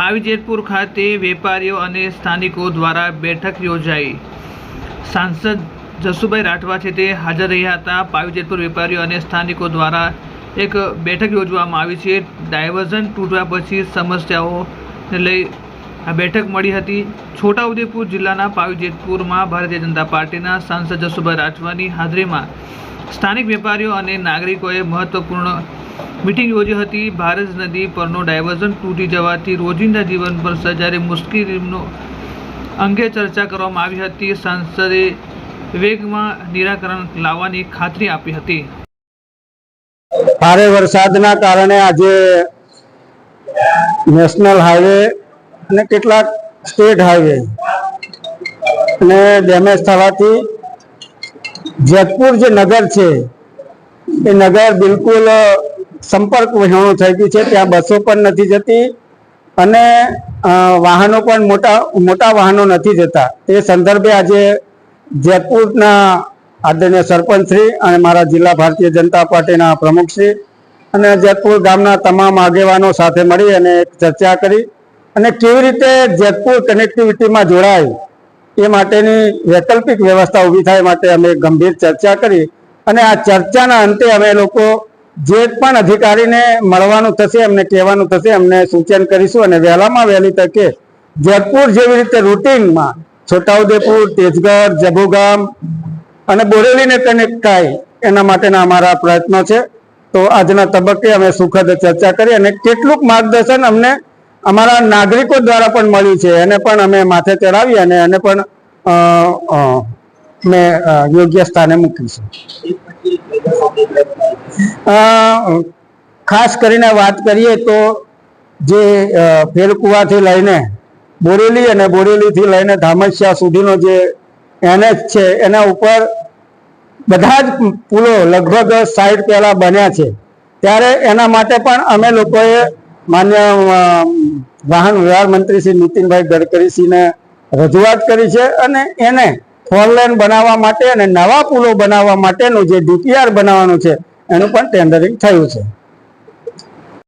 પાવી જેતપુર ખાતે વેપારીઓ અને સ્થાનિકો દ્વારા બેઠક યોજાઈ। સાંસદ જસુભાઈ રાઠવા છે તે હાજર રહ્યા હતા। પાવી જેતપુર વેપારીઓ અને સ્થાનિકો દ્વારા એક બેઠક યોજવામાં આવી છે। ડાયવર્ઝન તૂટવા પછી સમસ્યાઓને લઈ આ બેઠક મળી હતી। છોટાઉદેપુર જિલ્લાના પાવી જેતપુરમાં ભારતીય જનતા પાર્ટીના સાંસદ જસુભાઈ રાઠવાની હાજરીમાં સ્થાનિક વેપારીઓ અને નાગરિકોએ મહત્વપૂર્ણ મીટિંગ યોજી હતી। ભારત નદી પરનો ડાયવર્ઝન તૂટી જવાથી રોજિંદા જીવન પર સર્જાયેલી મુશ્કેલીનો અંગે ચર્ચા કરવામાં આવી હતી। સાંસદે વેગમાં નિરાકરણ લાવવાની ખાતરી આપી હતી। ભારે વરસાદના કારણે આજે નેશનલ હાઈવે અને કેટલાક સ્ટેટ હાઈવે અને ડેમેજ થવાથી જેતપુર જે નગર છે એ નગર બિલકુલ સંપર્ક વિહોણું થઈ ગયું છે। ત્યાં બસો પણ નથી જતી અને વાહનો પણ મોટા વાહનો નથી જતા। તે સંદર્ભે આજે જેતપુરના આદરણીય સરપંચશ્રી અને મારા જિલ્લા ભારતીય જનતા પાર્ટીના પ્રમુખશ્રી અને જેતપુર ગામના તમામ આગેવાનો સાથે મળી અને ચર્ચા કરી અને કેવી રીતે જેતપુર કનેક્ટિવિટીમાં જોડાય એ માટેની વૈકલ્પિક વ્યવસ્થા ઊભી થાય માટે અમે ગંભીર ચર્ચા કરી અને આ ચર્ચાના અંતે અમે લોકો જે પણ અધિકારીને મળવાનું થશે એમને કહેવાનું થશે, અમને સૂચન કરીશું અને વહેલામાં વહેલી તકે જેતપુર જેવી રીતે રૂટીનમાં છોટાઉદેપુર, તેજગઢ, જબુગામ અને બોરેલીને કનેક્ટ થાય એના માટેના અમારા પ્રયત્નો છે। તો આજના તબક્કે અમે સુખદ ચર્ચા કરી અને કેટલુંક માર્ગદર્શન અમને અમારા નાગરિકો દ્વારા પણ મળ્યું છે એને પણ અમે માથે ચડાવી અને એને પણ મેં યોગ્ય સ્થાને મૂકીશું। ખાસ કરીને વાત કરીએ તો જે ફેરકુવાથી લઈને બોરેલી અને બોરેલીથી લઈને ધામસિયા સુધીનો જે NH છે એના ઉપર બધા જ પુલો લગભગ 60 પહેલા બન્યા છે। ત્યારે એના માટે પણ અમે લોકોએ માન્ય વાહન વ્યવહાર મંત્રી શ્રી નીતિનભાઈ ગડકરીશ્રીને રજૂઆત કરી છે અને એને 4 લેન બનાવવા માટે અને નવા પુલો બનાવવા માટેનું જે DPR બનાવવાનું છે એનું પણ ટેન્ડરિંગ થયું છે।